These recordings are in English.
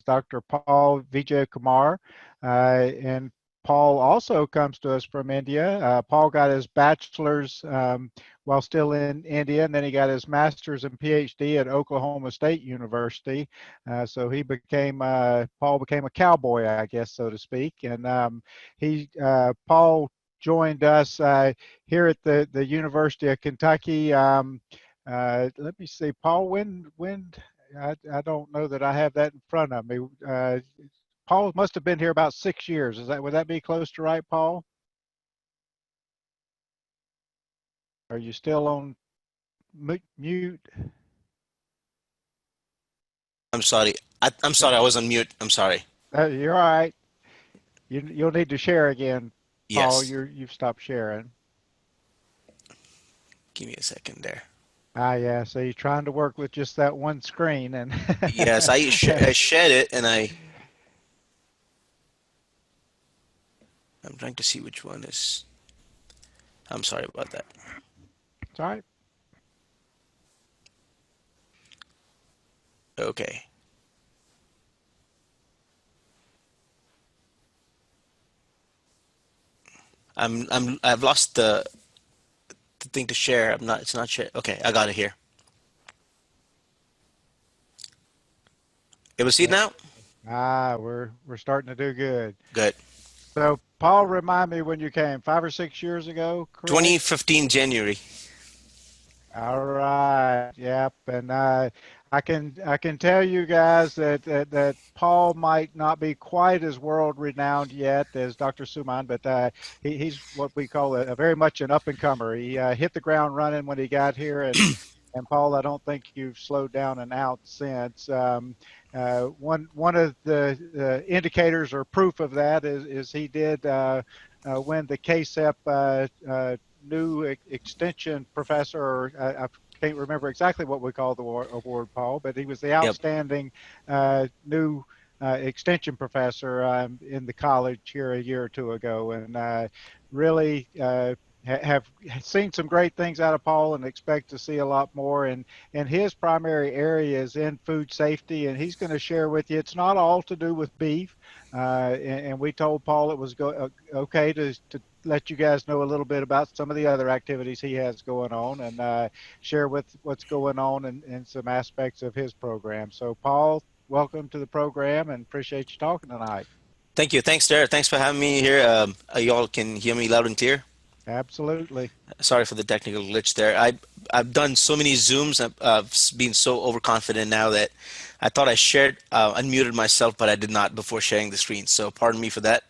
Dr. Paul Vijayakumar, and Paul also comes to us from India. Paul got his bachelor's while still in India, and then he got his master's and PhD at Oklahoma State University. So Paul became a cowboy, I guess, so to speak. And Paul joined us here at the University of Kentucky. Let me see, Paul, when I don't know that I have that in front of me. Paul must have been here about 6 years. Would that be close to right, Paul? Are you still on mute? I'm sorry. I'm sorry. I was on mute. I'm sorry. You're all right. You'll need to share again, Paul. Yes. You've stopped sharing. Give me a second there. Yeah. So you're trying to work with just that one screen, and Yes, I shared it, and I'm trying to see which one is. I'm sorry about that. It's all right. Okay. I've lost the thing to share. It's not share. Okay, I got it here. Able to see it now? We're starting to do good. Good. So Paul, remind me when you came, 5 or 6 years ago, correct? 2015 January. All right. Yep. And I can tell you guys that Paul might not be quite as world renowned yet as Dr. Suman, but he's what we call a very much an up and comer. He hit the ground running when he got here, and Paul, I don't think you've slowed down an ounce since. One of the indicators or proof of that is he did win the KSEP new extension professor, or I can't remember exactly what we call the award, Paul, but he was the Yep. outstanding new extension professor in the college here a year or two ago, and really have seen some great things out of Paul and expect to see a lot more. And his primary area is in food safety, and he's going to share with you. It's not all to do with beef, and we told Paul it was okay to let you guys know a little bit about some of the other activities he has going on, and share what's going on and some aspects of his program. So Paul, welcome to the program, and appreciate you talking tonight. Thank you. Thanks, Derek. Thanks for having me here. Y'all can hear me loud and clear? Absolutely. Sorry for the technical glitch there. I've done so many Zooms. I've been so overconfident now that I thought I unmuted myself, but I did not before sharing the screen. So pardon me for that.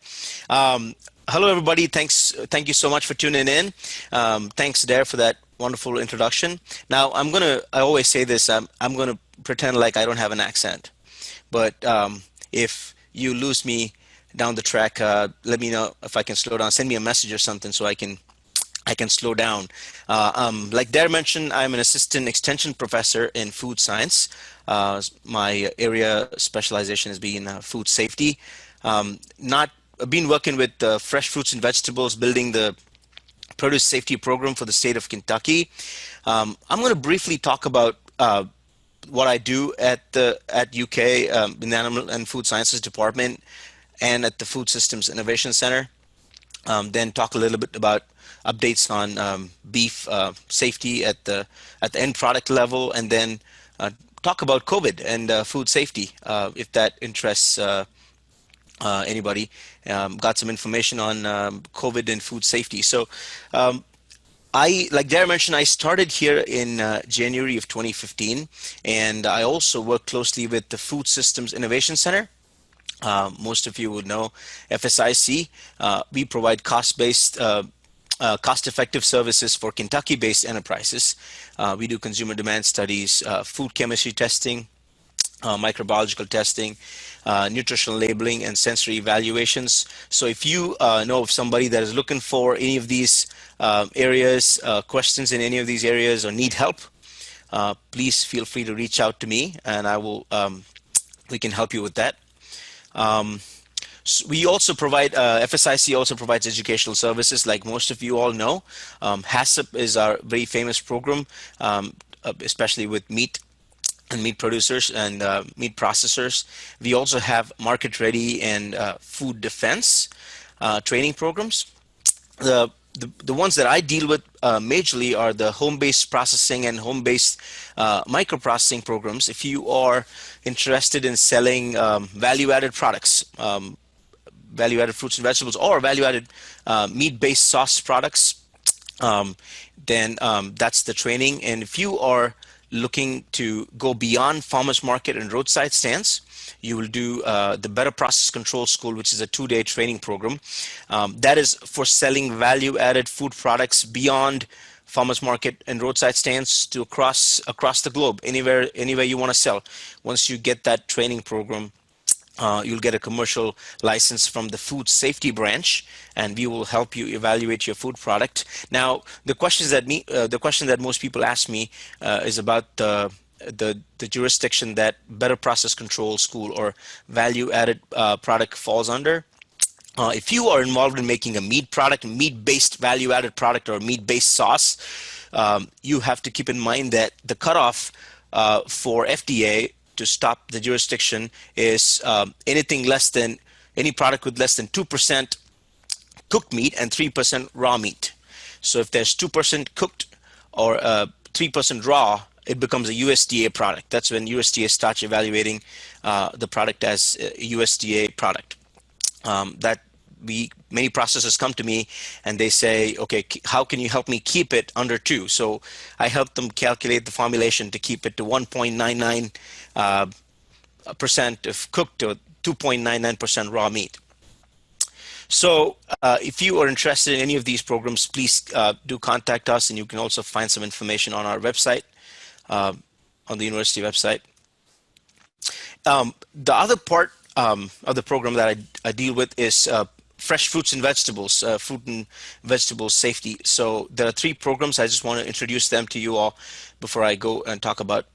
Hello, everybody. Thank you so much for tuning in. Thanks, Dare, for that wonderful introduction. Now, I always say this, I'm gonna pretend like I don't have an accent. But if you lose me down the track, let me know if I can slow down. Send me a message or something so I can slow down. Like Dare mentioned, I'm an assistant extension professor in food science. My area specialization has been food safety. I've been working with fresh fruits and vegetables, building the produce safety program for the state of Kentucky. I'm going to briefly talk about what I do at UK in the Animal and Food Sciences Department and at the Food Systems Innovation Center. Then talk a little bit about updates on beef safety at the end product level, and then talk about COVID and food safety if that interests anybody. Got some information on COVID and food safety. So like Dara mentioned, I started here in January of 2015, and I also work closely with the Food Systems Innovation Center. Most of you would know FSIC. We provide cost-effective services for Kentucky-based enterprises. We do consumer demand studies, food chemistry testing, microbiological testing, nutritional labeling, and sensory evaluations. So if you know of somebody that is looking for any of these areas, questions in any of these areas, or need help, please feel free to reach out to me, and we can help you with that. We also provide, FSIC also provides educational services, like most of you all know. HACCP is our very famous program, especially with meat and meat producers and meat processors. We also have market ready and food defense training programs. The ones that I deal with majorly are the home-based processing and home-based microprocessing programs. If you are interested in selling value-added products, value-added fruits and vegetables, or value-added meat-based sauce products, um, then that's the training. And if you are looking to go beyond farmers market and roadside stands, you will do the Better Process Control School, which is a 2-day training program. That is for selling value-added food products beyond farmers market and roadside stands to across the globe, anywhere you want to sell. Once you get that training program, you'll get a commercial license from the food safety branch, and we will help you evaluate your food product. Now, the question that most people ask me is about the jurisdiction that Better Process Control School or value added product falls under. If you are involved in making a meat product, meat-based value-added product, or meat-based sauce, you have to keep in mind that the cutoff for FDA to stop the jurisdiction is anything less than any product with less than 2% cooked meat and 3% raw meat. So if there's 2% cooked or 3% raw, it becomes a USDA product. That's when USDA starts evaluating the product as a USDA product. That many processors come to me and they say, okay, how can you help me keep it under 2? So I help them calculate the formulation to keep it to 1.99 percent of cooked or 2.99% raw meat. So if you are interested in any of these programs, please do contact us, and you can also find some information on our website, on the university website. The other part of the program that I deal with is fresh fruits and vegetables, fruit and vegetable safety. So there are 3 programs. I just want to introduce them to you all before I go and talk about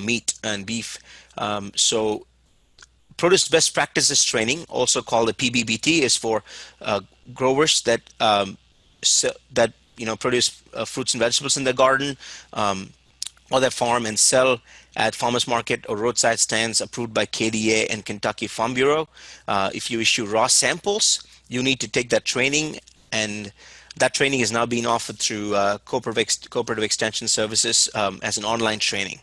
meat and beef. So produce best practices training, also called the PBBT, is for growers that produce fruits and vegetables in their garden or their farm and sell at farmers market or roadside stands approved by KDA and Kentucky Farm Bureau. If you issue raw samples, you need to take that training, and that training is now being offered through Cooperative Extension Services as an online training.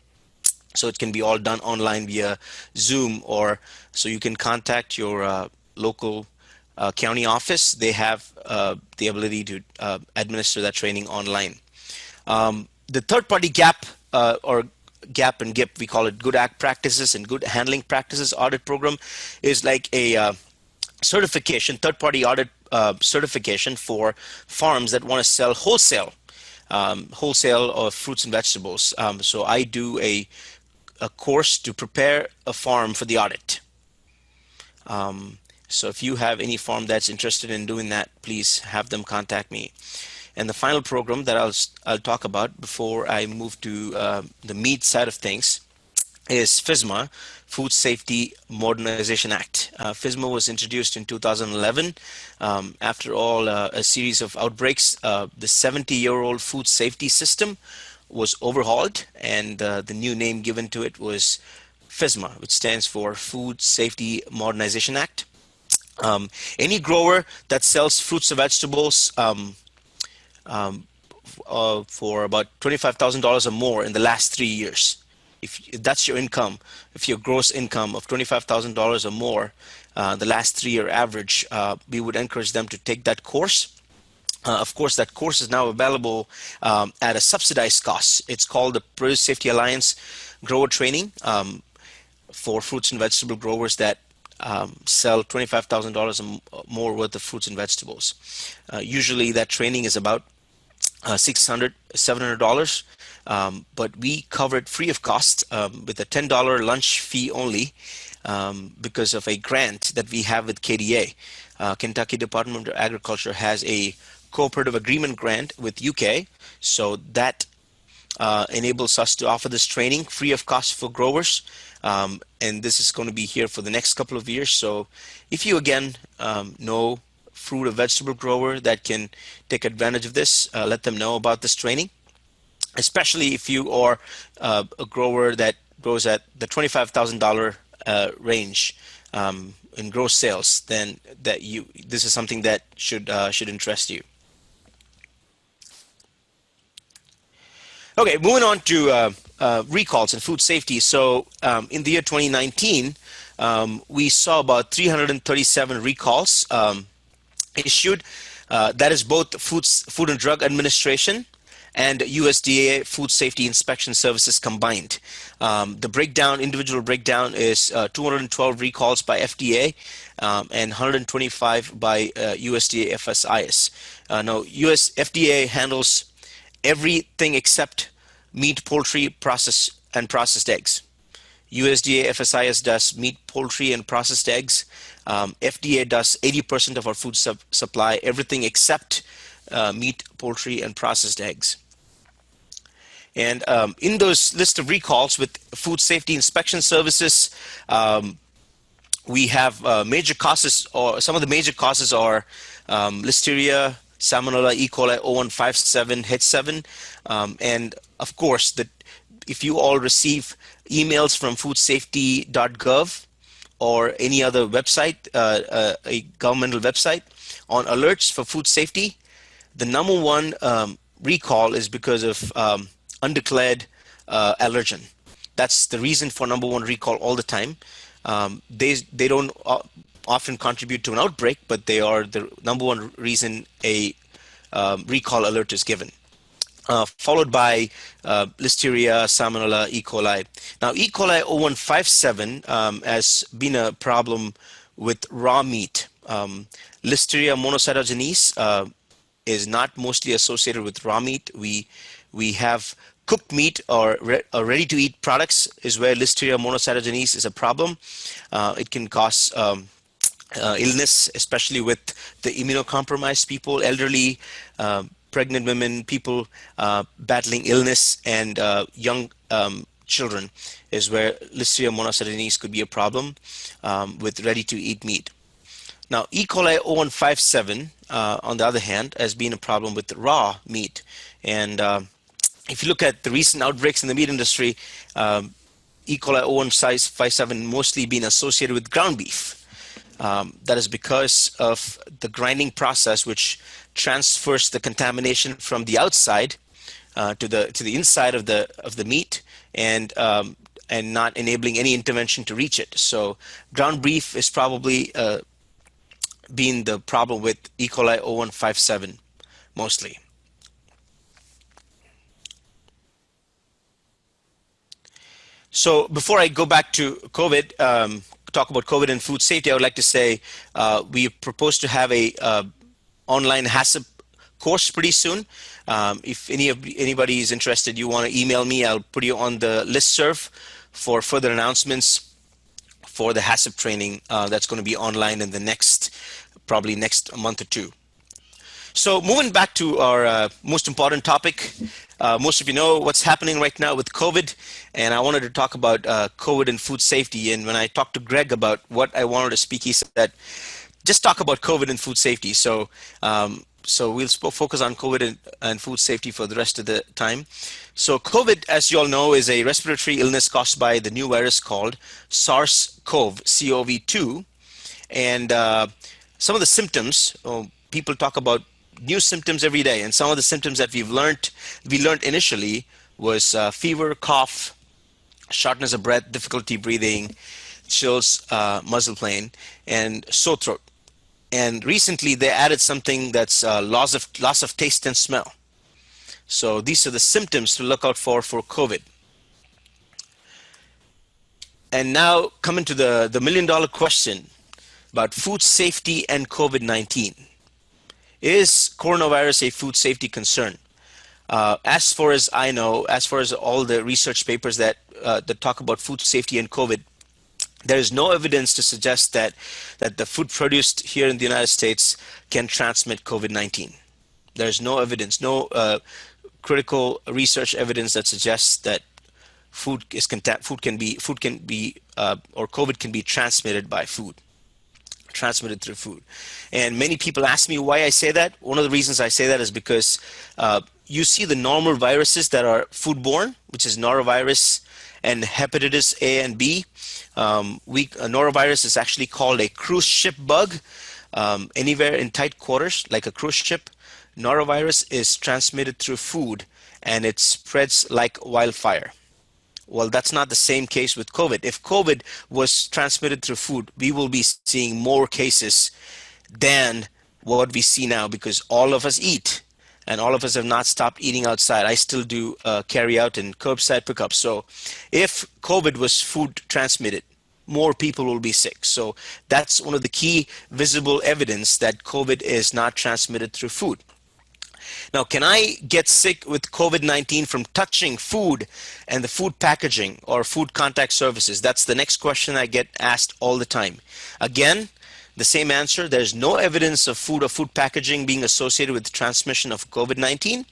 So it can be all done online via Zoom, or so you can contact your local county office. They have the ability to administer that training online. The third-party GAP or GAP and GIP, we call it Good Act Practices and Good Handling Practices audit program, is like a certification, third-party audit certification for farms that want to sell wholesale of fruits and vegetables. So I do a course to prepare a farm for the audit. So if you have any farm that's interested in doing that, please have them contact me. And the final program that I'll talk about before I move to the meat side of things is FSMA, Food Safety Modernization Act. FSMA was introduced in 2011. After all, a series of outbreaks, the 70-year-old food safety system was overhauled, and the new name given to it was FSMA, which stands for Food Safety Modernization Act. Any grower that sells fruits or vegetables for about $25,000 or more in the last 3 years, if that's your income, if your gross income of $25,000 or more, the last 3-year average, we would encourage them to take that course. Of course, that course is now available at a subsidized cost. It's called the Produce Safety Alliance Grower Training for fruits and vegetable growers that sell $25,000 or more worth of fruits and vegetables. Usually that training is about $600, $700, but we cover it free of cost with a $10 lunch fee only because of a grant that we have with KDA. Kentucky Department of Agriculture has a cooperative agreement grant with UK, so that enables us to offer this training free of cost for growers, and this is going to be here for the next couple of years. So if you again know fruit or vegetable grower that can take advantage of this, let them know about this training, especially if you are a grower that grows at the $25,000 range in gross sales, then this is something that should interest you. Okay, moving on to recalls and food safety. So in the year 2019, we saw about 337 recalls issued. That is both Food and Drug Administration and USDA Food Safety Inspection Services combined. The individual breakdown is 212 recalls by FDA and 125 by USDA FSIS. Now, US FDA handles everything except meat, poultry, processed eggs. USDA FSIS does meat, poultry, and processed eggs. FDA does 80% of our food supply, everything except meat, poultry, and processed eggs. And in those list of recalls with Food Safety Inspection Services, we have major causes, or some of the major causes are Listeria, Salmonella, E. coli 0157, H7, and of course, if you all receive emails from foodsafety.gov or any other website, a governmental website, on alerts for food safety, the number one recall is because of undeclared allergen. That's the reason for number one recall all the time. They don't often contribute to an outbreak, but they are the number one reason a recall alert is given. Followed by Listeria, Salmonella, E. coli. Now, E. coli 0157 has been a problem with raw meat. Listeria monocytogenes is not mostly associated with raw meat. We have cooked meat or ready-to-eat products is where Listeria monocytogenes is a problem. It can cause illness, especially with the immunocompromised people, elderly, pregnant women, people battling illness, and young children is where Listeria monocytogenes could be a problem with ready-to-eat meat. Now, E. coli 0157, on the other hand, has been a problem with raw meat. And if you look at the recent outbreaks in the meat industry, E. coli 0157 mostly been associated with ground beef. That is because of the grinding process, which transfers the contamination from the outside to the inside of the meat, and not enabling any intervention to reach it. So ground beef is probably been the problem with E. coli 0157 mostly. So before I go back to COVID, talk about COVID and food safety, I would like to say we propose to have a online HACCP course pretty soon. If anybody is interested, you want to email me, I'll put you on the listserv for further announcements for the HACCP training that's going to be online in the probably next month or two. So moving back to our most important topic, most of you know what's happening right now with COVID, and I wanted to talk about COVID and food safety. And when I talked to Greg about what I wanted to speak, he said that just talk about COVID and food safety. So we'll focus on COVID and food safety for the rest of the time. So COVID, as you all know, is a respiratory illness caused by the new virus called SARS-CoV-2. And some of the symptoms, people talk about new symptoms every day, and some of the symptoms that we learned initially was fever, cough, shortness of breath, difficulty breathing, chills, muscle pain, and sore throat. And recently they added something that's loss of taste and smell. So these are the symptoms to look out for COVID. And now coming to the million-dollar question about food safety and COVID-19. Is coronavirus a food safety concern? As far as I know, as far as all the research papers that talk about food safety and COVID, there is no evidence to suggest that the food produced here in the United States can transmit COVID-19. There's no evidence, no critical research evidence that suggests that food can be or COVID can be transmitted by food. Transmitted through food. And many people ask me why I say that. One of the reasons I say that is because you see the normal viruses that are foodborne, which is norovirus and hepatitis A and B. Norovirus is actually called a cruise ship bug. Anywhere in tight quarters, like a cruise ship, norovirus is transmitted through food and it spreads like wildfire. Well, that's not the same case with COVID. If COVID was transmitted through food, we will be seeing more cases than what we see now because all of us eat and all of us have not stopped eating outside. I still do carry out and curbside pickup. So if COVID was food transmitted, more people will be sick. So that's one of the key visible evidence that COVID is not transmitted through food. Now, can I get sick with COVID-19 from touching food and the food packaging or food contact surfaces? That's the next question I get asked all the time. Again, the same answer. There's no evidence of food or food packaging being associated with the transmission of COVID-19.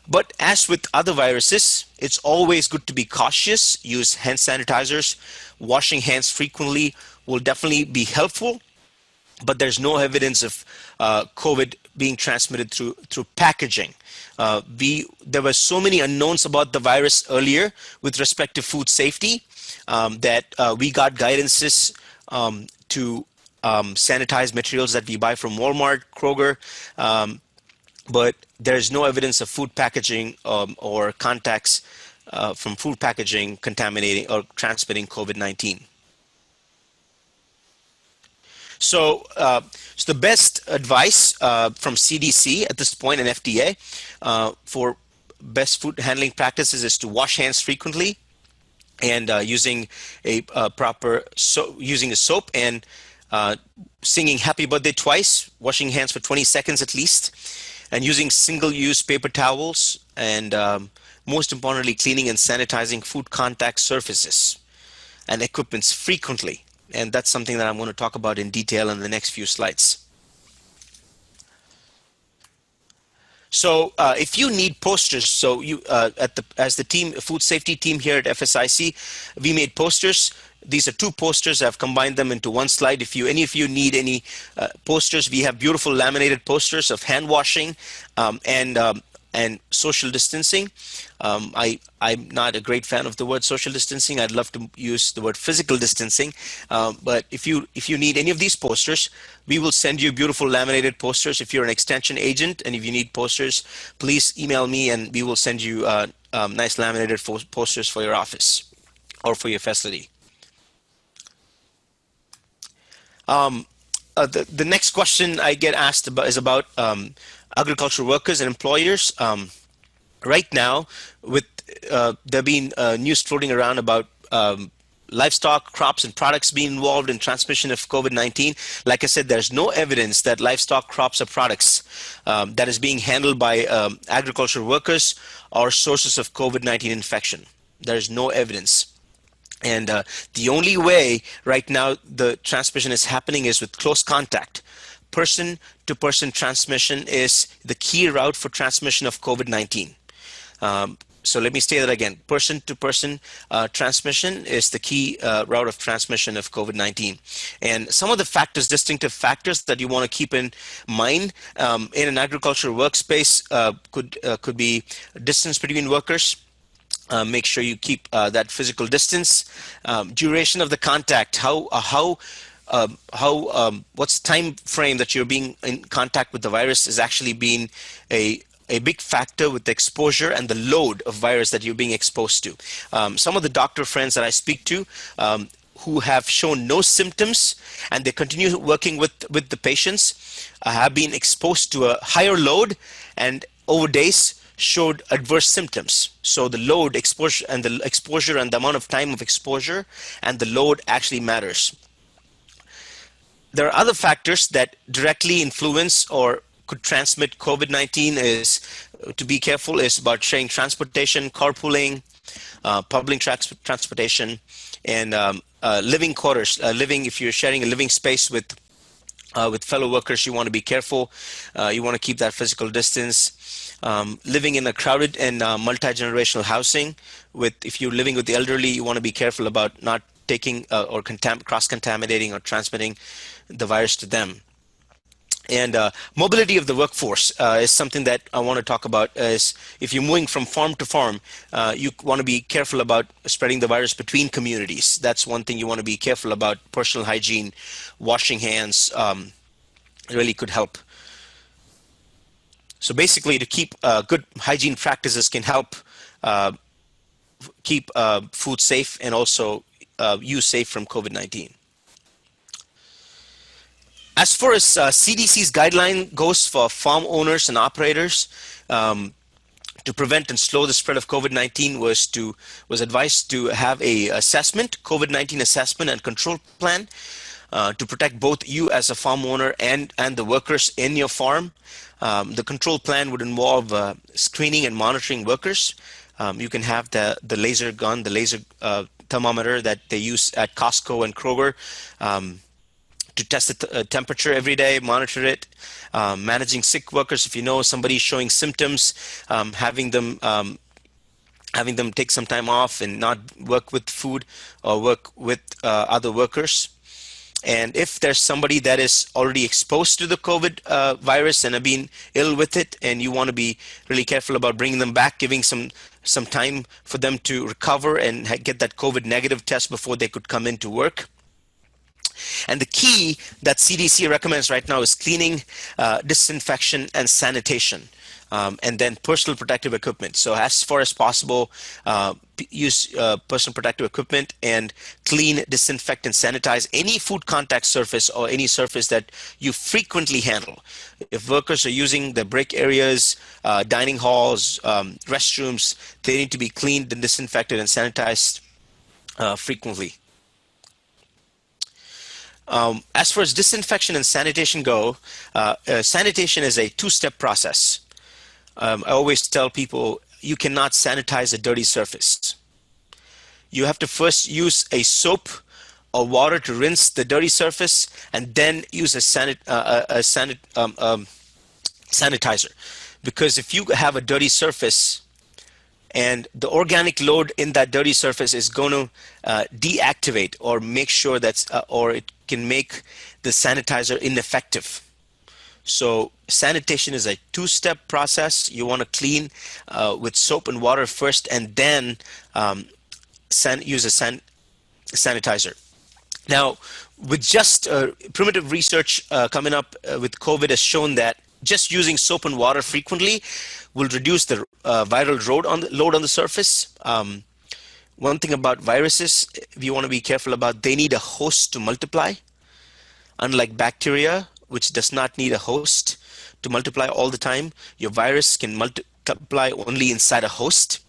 But as with other viruses, it's always good to be cautious. Use hand sanitizers. Washing hands frequently will definitely be helpful. But there's no evidence of COVID being transmitted through packaging. There were so many unknowns about the virus earlier with respect to food safety that we got guidances to sanitize materials that we buy from Walmart, Kroger, but there's no evidence of food packaging or contacts from food packaging contaminating or transmitting COVID-19. So the best advice from CDC at this point and FDA for best food handling practices is to wash hands frequently and using a using a soap and singing happy birthday twice, washing hands for 20 seconds at least, and using single-use paper towels, and most importantly, cleaning and sanitizing food contact surfaces and equipments frequently. And that's something that I'm going to talk about in detail in the next few slides. So if you need posters, so you as the team, food safety team here at FSIC, we made posters. These are two posters. I've combined them into one slide. If any of you need any posters, we have beautiful laminated posters of hand washing and social distancing. I'm not a great fan of the word social distancing. I'd love to use the word physical distancing. But if you need any of these posters, we will send you beautiful laminated posters. If you're an extension agent and if you need posters, please email me and we will send you nice laminated posters for your office or for your facility. The next question I get asked about is about agricultural workers and employers. Right now, with there being news floating around about livestock, crops, and products being involved in transmission of COVID-19. Like I said, there's no evidence that livestock, crops, or products that is being handled by agricultural workers are sources of COVID-19 infection. There's no evidence. And the only way right now the transmission is happening is with close contact. Person-to-person transmission is the key route for transmission of COVID-19. So let me say that again. Person-to-person transmission is the key route of transmission of COVID-19. And some of the factors, distinctive factors that you want to keep in mind in an agricultural workspace could be distance between workers. Make sure you keep that physical distance. Duration of the contact. What's time frame that you're being in contact with the virus is actually being a big factor with the exposure and the load of virus that you're being exposed to. Some of the doctor friends that I speak to who have shown no symptoms and they continue working with the patients have been exposed to a higher load and over days showed adverse symptoms. So the load, exposure and the amount of time of exposure and the load actually matters. There are other factors that directly influence or could transmit COVID-19 is to be careful is about sharing transportation, carpooling, public transportation, and living quarters. If you're sharing a living space with fellow workers, you want to be careful. You want to keep that physical distance. Living in a crowded and multi-generational housing, if you're living with the elderly, you want to be careful about not taking or cross-contaminating or transmitting the virus to them. And mobility of the workforce is something that I want to talk about. Is if you're moving from farm to farm, you want to be careful about spreading the virus between communities. That's one thing you want to be careful about. Personal hygiene, washing hands, really could help. So basically, to keep good hygiene practices can help uh, keep food safe and also you safe from COVID-19. As far as CDC's guideline goes for farm owners and operators, to prevent and slow the spread of COVID-19 was advised to have a assessment, COVID-19 assessment and control plan to protect both you as a farm owner and the workers in your farm. The control plan would involve screening and monitoring workers. You can have the laser gun, the laser thermometer that they use at Costco and Kroger. To test the temperature every day, monitor it, managing sick workers. If you know somebody's showing symptoms, having them take some time off and not work with food or work with other workers. And if there's somebody that is already exposed to the COVID virus and have been ill with it, and you want to be really careful about bringing them back, giving some time for them to recover and get that COVID negative test before they could come into work. And the key that CDC recommends right now is cleaning, disinfection, and sanitation, and then personal protective equipment. So as far as possible, use personal protective equipment and clean, disinfect, and sanitize any food contact surface or any surface that you frequently handle. If workers are using the break areas, dining halls, restrooms, they need to be cleaned and disinfected and sanitized frequently. As far as disinfection and sanitation go, sanitation is a two-step process. I always tell people you cannot sanitize a dirty surface. You have to first use a soap or water to rinse the dirty surface, and then use a sanitizer. Because if you have a dirty surface, and the organic load in that dirty surface is going to deactivate or make sure or it can make the sanitizer ineffective. So sanitation is a two-step process. You want to clean with soap and water first, and then use a sanitizer. Now, with just primitive research coming up with COVID has shown that just using soap and water frequently will reduce the viral load on the surface. One thing about viruses, we want to be careful about, they need a host to multiply. Unlike bacteria, which does not need a host to multiply all the time, your virus can multiply only inside a host.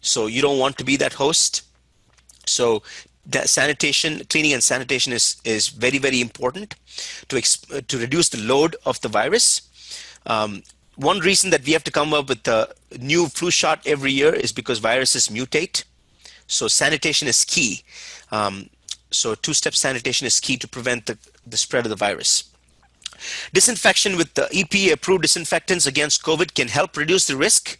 So you don't want to be that host. So that cleaning and sanitation is very, very important to reduce the load of the virus. One reason that we have to come up with a new flu shot every year is because viruses mutate. So sanitation is key. So two-step sanitation is key to prevent the spread of the virus. Disinfection with the EPA-approved disinfectants against COVID can help reduce the risk.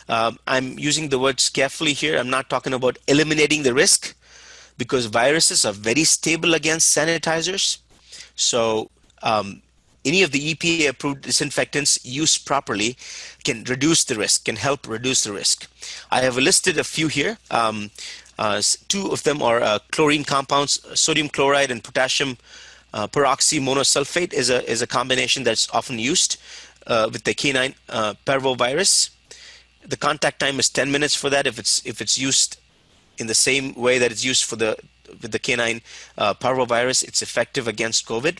I'm using the words carefully here. I'm not talking about eliminating the risk, because viruses are very stable against sanitizers. So any of the EPA-approved disinfectants used properly can reduce the risk, can help reduce the risk. I have listed a few here. Two of them are chlorine compounds, sodium chloride and potassium peroxymonosulfate is a combination that's often used with the canine parvovirus. The contact time is 10 minutes for that if it's used in the same way that it's used with the canine parvovirus. It's effective against COVID.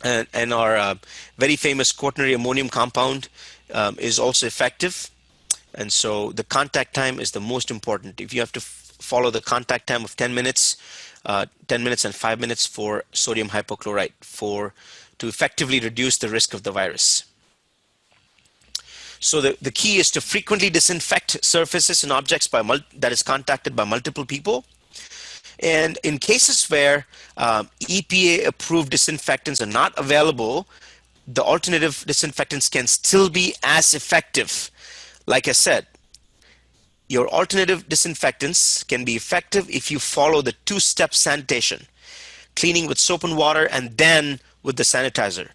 And our very famous quaternary ammonium compound is also effective. And so the contact time is the most important. If you have to follow the contact time of 10 minutes, 10 minutes and 5 minutes for sodium hypochlorite to effectively reduce the risk of the virus. So the key is to frequently disinfect surfaces and objects that is contacted by multiple people. And in cases where EPA-approved disinfectants are not available, the alternative disinfectants can still be as effective. Like I said, your alternative disinfectants can be effective if you follow the two-step sanitation, cleaning with soap and water and then with the sanitizer.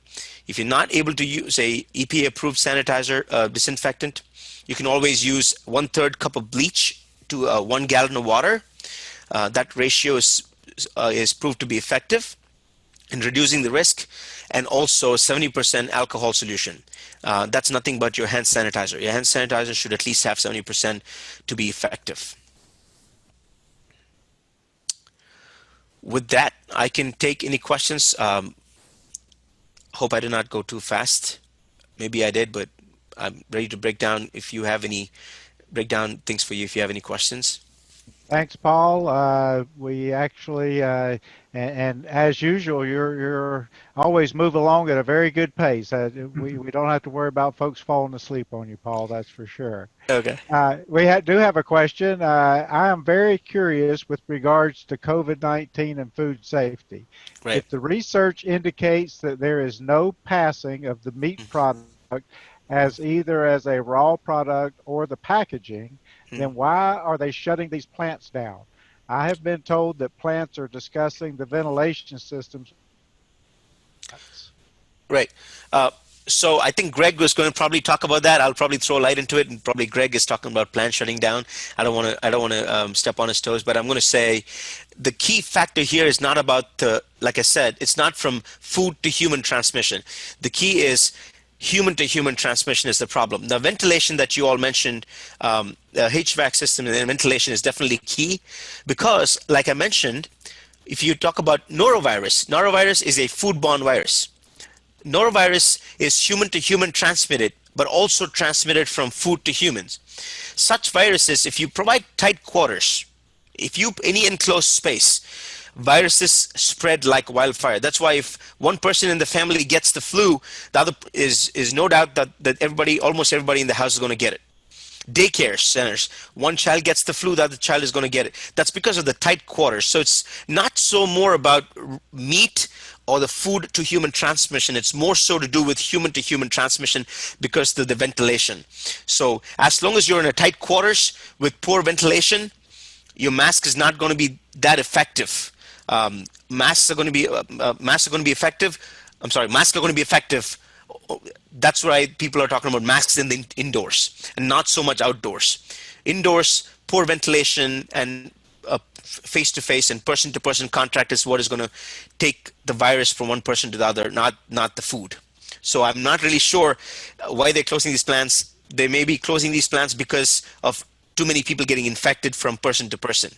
If you're not able to use a EPA approved sanitizer, disinfectant, you can always use 1/3 cup of bleach to 1 gallon of water. That ratio is proved to be effective in reducing the risk, and also 70% alcohol solution. That's nothing but your hand sanitizer. Your hand sanitizer should at least have 70% to be effective. With that, I can take any questions. Hope I did not go too fast. Maybe I did, but I'm ready to break down things for you if you have any questions. Thanks, Paul. We actually, and as usual, you're always move along at a very good pace. We don't have to worry about folks falling asleep on you, Paul. That's for sure. Okay. Do have a question. I am very curious with regards to COVID-19 and food safety. Right. If the research indicates that there is no passing of the meat product as either as a raw product or the packaging, Mm. then why are they shutting these plants down? I have been told that plants are discussing the ventilation systems. Right. So I think Greg was going to probably talk about that. I'll probably throw light into it, and probably Greg is talking about plant shutting down. I don't want to step on his toes, but I'm going to say the key factor here is not about like I said, it's not from food to human transmission. The key is human to human transmission is the problem. The ventilation that you all mentioned, the HVAC system and ventilation is definitely key, because like I mentioned, if you talk about norovirus is a foodborne virus. Norovirus is human to human transmitted, but also transmitted from food to humans. Such viruses, if you provide tight quarters, any enclosed space, viruses spread like wildfire. That's why if one person in the family gets the flu, the other is no doubt that almost everybody in the house is going to get it. Daycare centers, one child gets the flu, the other child is going to get it. That's because of the tight quarters. So it's not so more about meat or the food to human transmission. It's more so to do with human to human transmission because of the ventilation. So as long as you're in a tight quarters with poor ventilation, your mask is not going to be that effective. Masks are going to be effective. I'm sorry, masks are going to be effective. That's why people are talking about masks in the indoors and not so much outdoors. Indoors, poor ventilation and face-to-face and person-to-person contact is what is going to take the virus from one person to the other, not the food. So I'm not really sure why they're closing these plants. They may be closing these plants because of too many people getting infected from person to person.